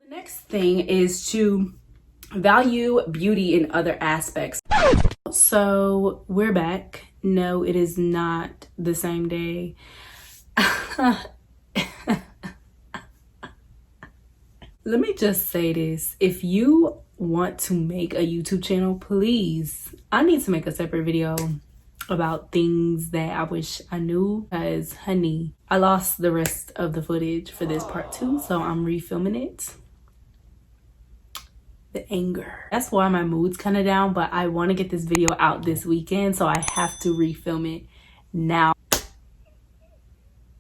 The next thing is to value beauty in other aspects. So we're back. No, it is not the same day. Let me just say this. If you want to make a YouTube channel, please, I need to make a separate video about things that I wish I knew, because honey, I lost the rest of the footage for this part 2, so I'm refilming it. The anger, that's why my mood's kind of down, but I want to get this video out this weekend, so I have to refilm it now.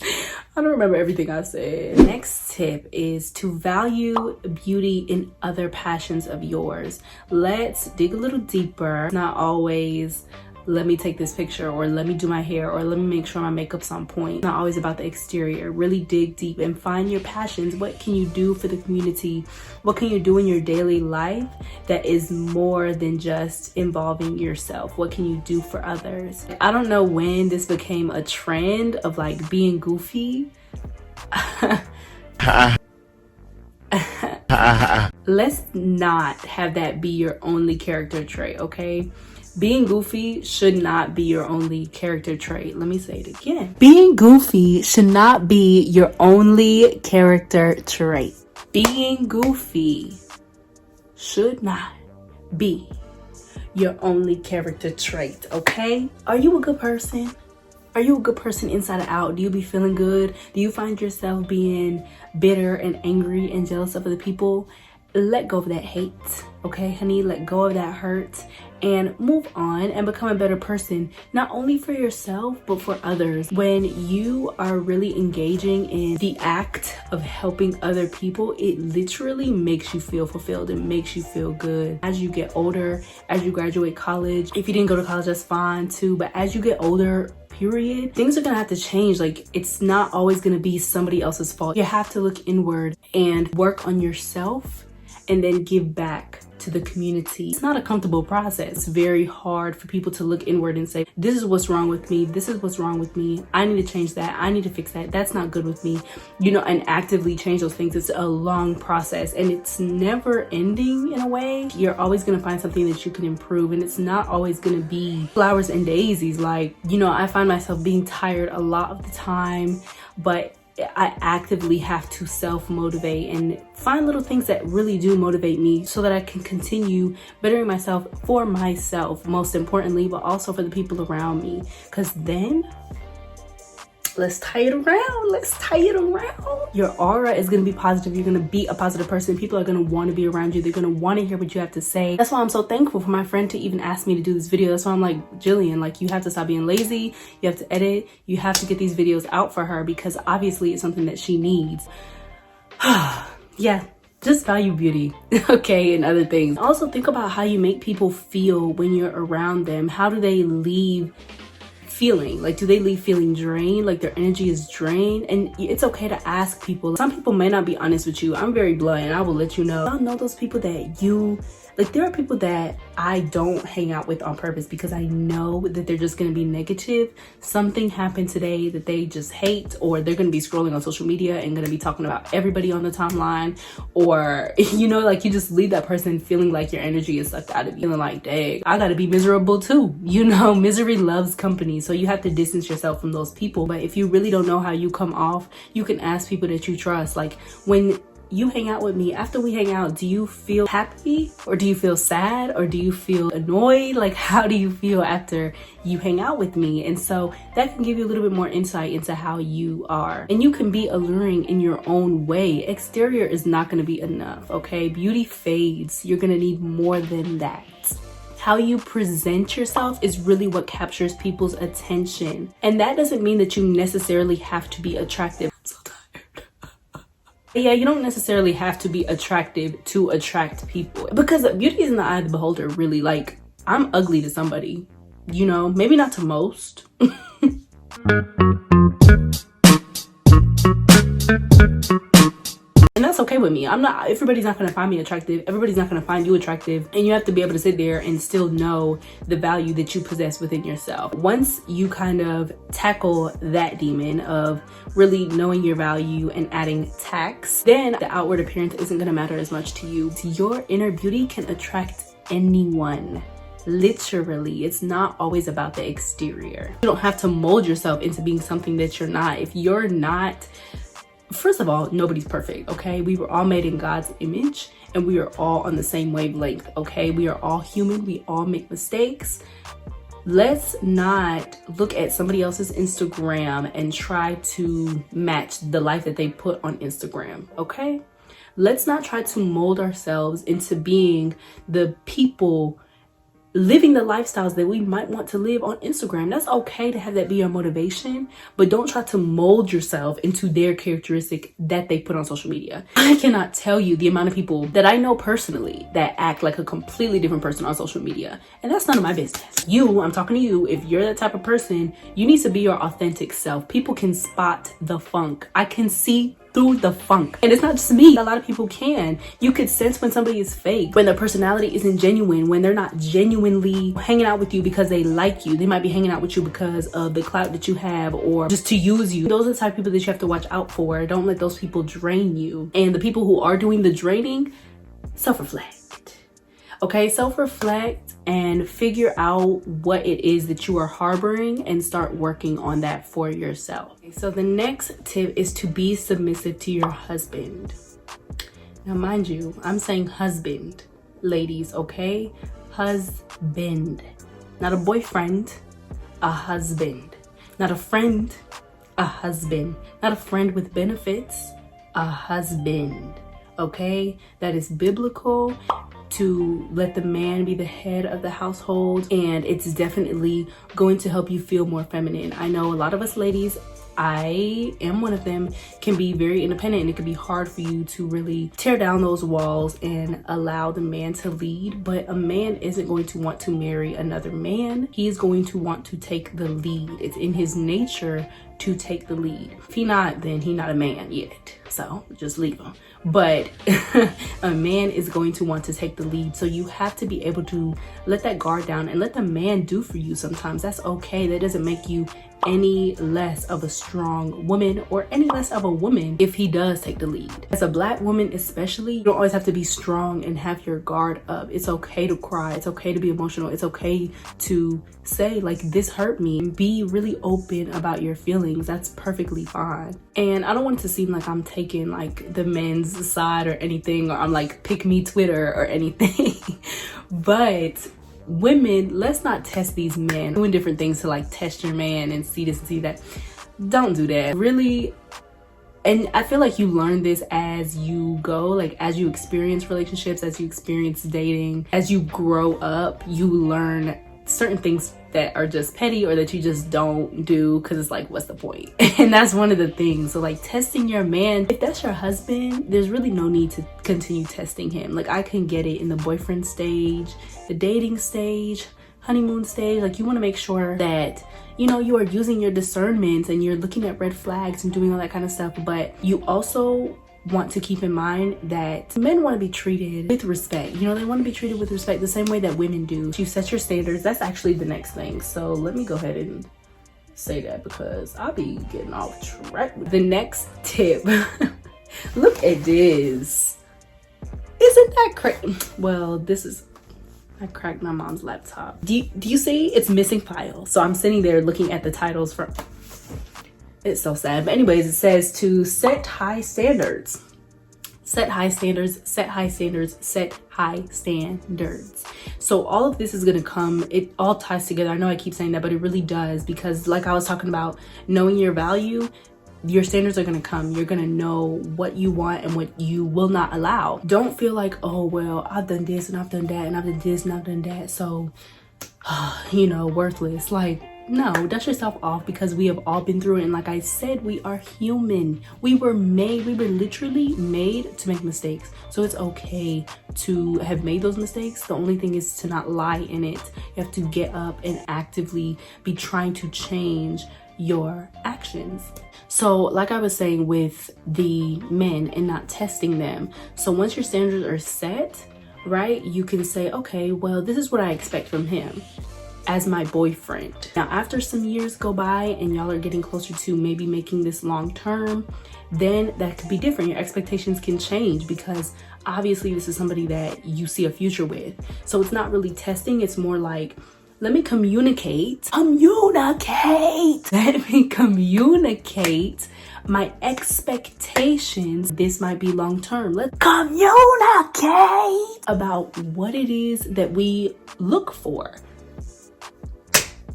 I don't remember everything I said. Next tip is to value beauty in other passions of yours. Let's dig a little deeper. It's not always let me take this picture, or let me do my hair, or let me make sure my makeup's on point. It's not always about the exterior. Really dig deep and find your passions. What can you do for the community? What can you do in your daily life that is more than just involving yourself? What can you do for others? I don't know when this became a trend of like being goofy. Let's not have that be your only character trait, okay? Being goofy should not be your only character trait. Let me say it again. Being goofy should not be your only character trait. Being goofy should not be your only character trait, okay? Are you a good person? Are you a good person inside and out? Do you be feeling good? Do you find yourself being bitter and angry and jealous of other people? Let go of that hate, okay, honey? Let go of that hurt and move on and become a better person, not only for yourself, but for others. When you are really engaging in the act of helping other people, it literally makes you feel fulfilled. It makes you feel good. As you get older, as you graduate college, if you didn't go to college, that's fine too, but as you get older, period, things are gonna have to change. Like, it's not always gonna be somebody else's fault. You have to look inward and work on yourself and then give back to the community. It's not a comfortable process. It's very hard for people to look inward and say, this is what's wrong with me. This is what's wrong with me. I need to change that. I need to fix that. That's not good with me. You know, and actively change those things. It's a long process and it's never ending in a way. You're always going to find something that you can improve, and it's not always going to be flowers and daisies. Like, you know, I find myself being tired a lot of the time, but I actively have to self-motivate and find little things that really do motivate me so that I can continue bettering myself for myself, most importantly, but also for the people around me. Because then, let's tie it around. Let's tie it around. Your aura is going to be positive. You're going to be a positive person. People are going to want to be around you. They're going to want to hear what you have to say. That's why I'm so thankful for my friend to even ask me to do this video. That's why I'm like, Jillian, like, you have to stop being lazy. You have to edit. You have to get these videos out for her, because obviously it's something that she needs. Yeah, just value beauty, okay, and other things. Also think about how you make people feel when you're around them. How do they leave feeling? Like, do they leave feeling drained, like their energy is drained? And it's okay to ask people. Some people may not be honest with you. I'm very blunt and I will let you know. I know those people that you like. There are people that I don't hang out with on purpose because I know that they're just going to be negative. Something happened today that they just hate, or they're going to be scrolling on social media and going to be talking about everybody on the timeline, or you know, like, you just leave that person feeling like your energy is sucked out of you, feeling like, dang, I gotta be miserable too. You know, misery loves company, so you have to distance yourself from those people. But if you really don't know how you come off, you can ask people that you trust. Like, when you hang out with me, after we hang out, do you feel happy, or do you feel sad, or do you feel annoyed? Like, how do you feel after you hang out with me? And so that can give you a little bit more insight into how you are. And you can be alluring in your own way. Exterior is not going to be enough, okay? Beauty fades. You're going to need more than that. How you present yourself is really what captures people's attention. And that doesn't mean that you necessarily have to be attractive. Yeah, you don't necessarily have to be attractive to attract people, because beauty is in the eye of the beholder, really. Like, I'm ugly to somebody, you know, maybe not to most. And that's okay with me. Everybody's not going to find me attractive. Everybody's not going to find you attractive. And you have to be able to sit there and still know the value that you possess within yourself. Once you kind of tackle that demon of really knowing your value and adding tax, then the outward appearance isn't going to matter as much to you. Your inner beauty can attract anyone. Literally, it's not always about the exterior. You don't have to mold yourself into being something that you're not. If you're not, first of all, nobody's perfect, okay? We were all made in God's image and we are all on the same wavelength, okay? We are all human. We all make mistakes. Let's not look at somebody else's Instagram and try to match the life that they put on Instagram, okay? Let's not try to mold ourselves into being the people living the lifestyles that we might want to live on Instagram. That's okay to have that be your motivation, but don't try to mold yourself into their characteristic that they put on social media. I cannot tell you the amount of people that I know personally that act like a completely different person on social media, and that's none of my business. I'm talking to you. If you're that type of person, you need to be your authentic self. People can spot the funk. I can see through the funk. And it's not just me. A lot of people can. You could sense when somebody is fake, when their personality isn't genuine, when they're not genuinely hanging out with you because they like you. They might be hanging out with you because of the clout that you have or just to use you. Those are the type of people that you have to watch out for. Don't let those people drain you. And the people who are doing the draining, self-reflect. Okay, self-reflect and figure out what it is that you are harboring and start working on that for yourself. So the next tip is to be submissive to your husband. Now, mind you, I'm saying husband, ladies, okay? Husband, not a boyfriend, a husband. Not a friend, a husband. Not a friend with benefits, a husband, okay? That is biblical, to let the man be the head of the household, and it's definitely going to help you feel more feminine. I know a lot of us ladies, I am one of them, can be very independent, and it can be hard for you to really tear down those walls and allow the man to lead. But a man isn't going to want to marry another man. He is going to want to take the lead. It's in his nature to take the lead. If he not, then he not a man yet. So just leave him. But a man is going to want to take the lead. So you have to be able to let that guard down and let the man do for you sometimes. That's okay. That doesn't make you any less of a strong woman or any less of a woman if he does take the lead. As a Black woman especially, you don't always have to be strong and have your guard up. It's okay to cry. It's okay to be emotional. It's okay to say, like, this hurt me. Be really open about your feelings. That's perfectly fine. And I don't want it to seem like I'm taking like the men's side or anything, or I'm like pick me Twitter or anything. But women, let's not test these men doing different things to like test your man and see this and see that. Don't do that. Really. And I feel like you learn this as you go, like as you experience relationships, as you experience dating, as you grow up, you learn certain things that are just petty or that you just don't do because it's like, what's the point? And that's one of the things. So like testing your man, if that's your husband, there's really no need to continue testing him. Like I can get it in the boyfriend stage, the dating stage, honeymoon stage. Like you want to make sure that, you know, you are using your discernment and you're looking at red flags and doing all that kind of stuff. But you also want to keep in mind that men want to be treated with respect. You know, they want to be treated with respect the same way that women do. You set your standards. That's actually the next thing. So let me go ahead and say that because I'll be getting off track. The next tip, look at this. Isn't that crazy? Well, this is, I cracked my mom's laptop. Do you see? It's missing file. So I'm sitting there looking at the titles for, it's so sad. But anyways, it says to set high standards. Set high standards, set high standards, set high standards. So all of this is going to come, it all ties together. I know I keep saying that, but it really does, because like I was talking about, knowing your value, your standards are going to come. You're going to know what you want and what you will not allow. Don't feel like, oh, well, I've done this and I've done that and I've done this and I've done that, so, you know, worthless. Like, no, dust yourself off, because we have all been through it. And like I said, we are human. We were literally made to make mistakes. So it's okay to have made those mistakes. The only thing is to not lie in it. You have to get up and actively be trying to change your actions. So like I was saying with the men and not testing them. So once your standards are set, right, you can say, okay, well, this is what I expect from him as my boyfriend. Now, after some years go by and y'all are getting closer to maybe making this long term, then that could be different. Your expectations can change because obviously this is somebody that you see a future with. So it's not really testing, it's more like, let me communicate my expectations. This might be long term. Let's communicate about what it is that we look for.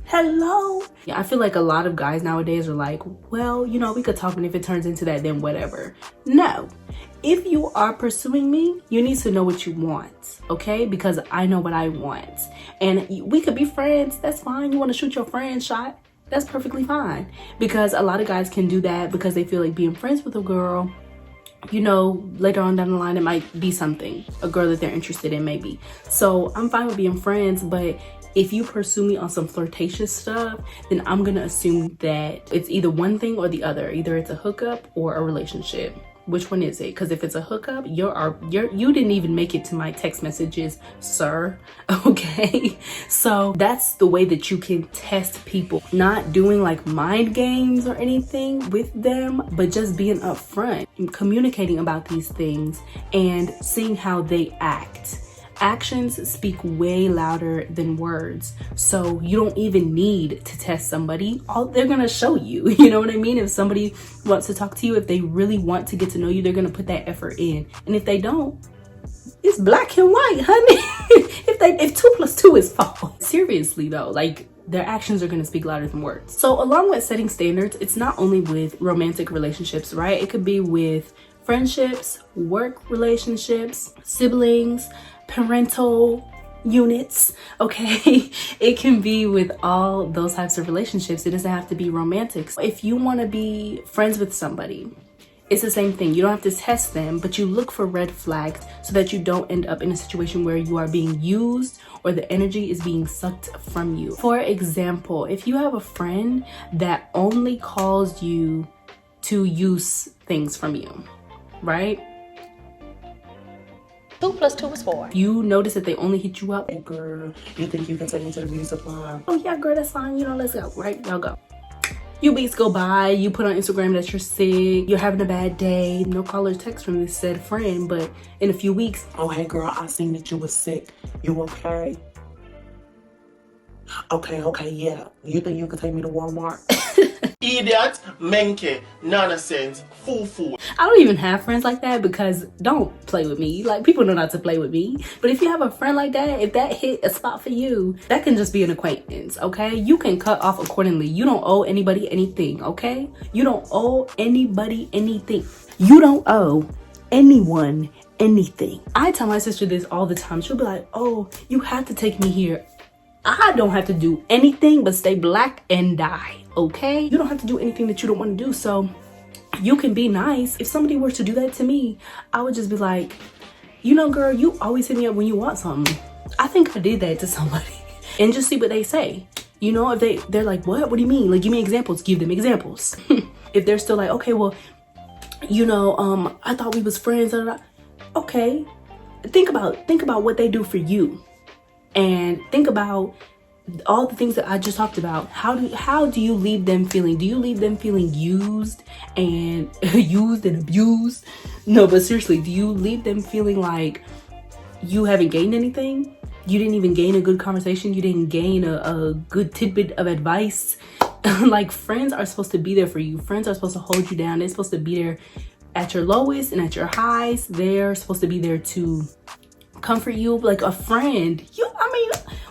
Hello. Yeah, I feel like a lot of guys nowadays are like, well, you know, we could talk, and if it turns into that, then whatever. No. If you are pursuing me, you need to know what you want, okay? Because I know what I want. And we could be friends. That's fine. You want to shoot your friend shot? That's perfectly fine. Because a lot of guys can do that because they feel like being friends with a girl, you know, later on down the line, it might be something, a girl that they're interested in maybe. So I'm fine with being friends, but if you pursue me on some flirtatious stuff, then I'm gonna assume that it's either one thing or the other. Either it's a hookup or a relationship. Which one is it? Because if it's a hookup, you didn't even make it to my text messages, sir. Okay, so that's the way that you can test people. Not doing like mind games or anything with them, but just being upfront and communicating about these things and seeing how they act. Actions speak way louder than words. So you don't even need to test somebody. They're gonna show you, you know what I mean? If somebody wants to talk to you, if they really want to get to know you, they're gonna put that effort in. And if they don't, it's black and white, honey. if 2 + 2 is 4. Seriously though, like their actions are gonna speak louder than words. So along with setting standards, it's not only with romantic relationships, right? It could be with friendships, work relationships, siblings, parental units, okay? It can be with all those types of relationships. It doesn't have to be romantic. If you want to be friends with somebody, it's the same thing. You don't have to test them, but you look for red flags so that you don't end up in a situation where you are being used or the energy is being sucked from you. For example, if you have a friend that only calls you to use things from you, right? 2 + 2 is 4. You notice that they only hit you up. Hey girl, you think you can take me to the beauty supply? Oh yeah, girl, that's fine. You know, let's go, right? Y'all go. You weeks go by, you put on Instagram that you're sick, you're having a bad day, no call or text from this said friend, but in a few weeks, Oh, hey girl, I seen that you was sick. You okay? Okay, yeah. You think you can take me to Walmart? Idiot, menke, nonsense, foo. I don't even have friends like that because don't play with me. Like, people know not to play with me. But if you have a friend like that, if that hit a spot for you, that can just be an acquaintance, okay? You can cut off accordingly. You don't owe anybody anything, okay? You don't owe anybody anything. You don't owe anyone anything. I tell my sister this all the time. She'll be like, oh, you have to take me here. I don't have to do anything but stay black and die, okay? You don't have to do anything that you don't want to do, so you can be nice. If somebody were to do that to me, I would just be like, you know, girl, you always hit me up when you want something. I think I did that to somebody. And just see what they say. You know, if they're like, what do you mean? Like, give me examples. Give them examples. If they're still like, okay, well, you know, I thought we was friends. Okay, think about what they do for you. And think about all the things that I just talked about. How do you leave them feeling? Do you leave them feeling used and abused? No, but seriously, do you leave them feeling like you haven't gained anything? You didn't even gain a good conversation. You didn't gain a good tidbit of advice. Like, friends are supposed to be there for you. Friends are supposed to hold you down. They're supposed to be there at your lowest and at your highs. They're supposed to be there to comfort you like a friend.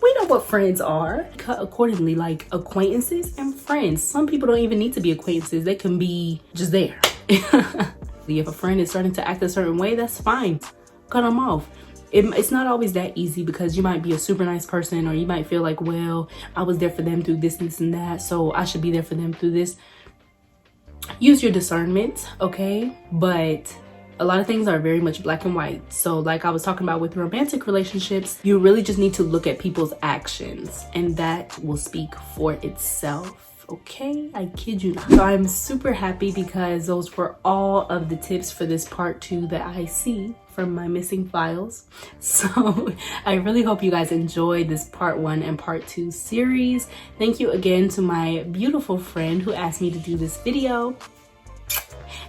We know what friends are. Cut accordingly, like acquaintances and friends. Some people don't even need to be acquaintances. They can be just there. If a friend is starting to act a certain way, that's fine. Cut them off. It's not always that easy because you might be a super nice person, or you might feel like, well, I was there for them through this and that, so I should be there for them through this. Use your discernment, okay? But a lot of things are very much black and white. So like I was talking about with romantic relationships, you really just need to look at people's actions, and that will speak for itself, Okay, I kid you not. So I'm super happy because those were all of the tips for this part 2 that I see from my missing files. So I really hope you guys enjoyed this part 1 and part 2 series. Thank you again to my beautiful friend who asked me to do this video.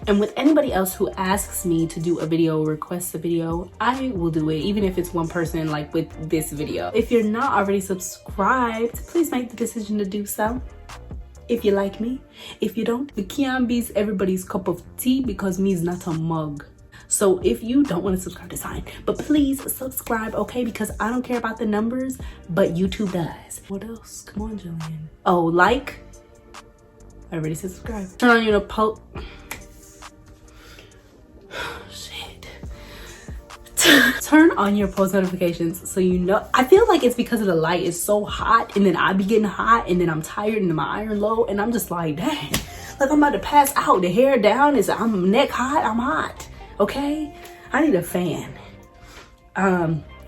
And with anybody else who asks me to do a video, requests a video, I will do it, even if it's one person like with this video. If you're not already subscribed, please make the decision to do so. If you like me. If you don't, the can't be everybody's cup of tea because me is not a mug. So if you don't want to subscribe, it's fine. But please subscribe, okay? Because I don't care about the numbers, but YouTube does. What else? Come on, Jillian. Oh, like. I already said subscribe. Turn on your post. Shit. Turn on your post notifications so you know. I feel like it's because of the light. It's so hot, and then I be getting hot, and then I'm tired, and my iron low, and I'm just like, dang. Like I'm about to pass out. The hair down is, I'm neck hot. I'm hot. Okay, I need a fan.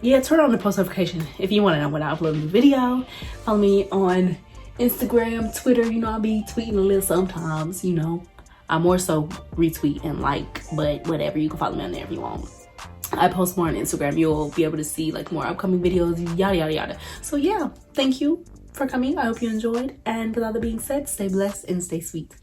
Yeah, turn on the post notification if you want to know when I upload a new video. Follow me on Instagram, Twitter. You know, I'll be tweeting a little sometimes. You know, I more so retweet and like, but whatever. You can follow me on there if you want. I post more on Instagram. You'll be able to see like more upcoming videos, yada yada yada. So yeah, thank you for coming. I hope you enjoyed. And with all that being said, stay blessed and stay sweet.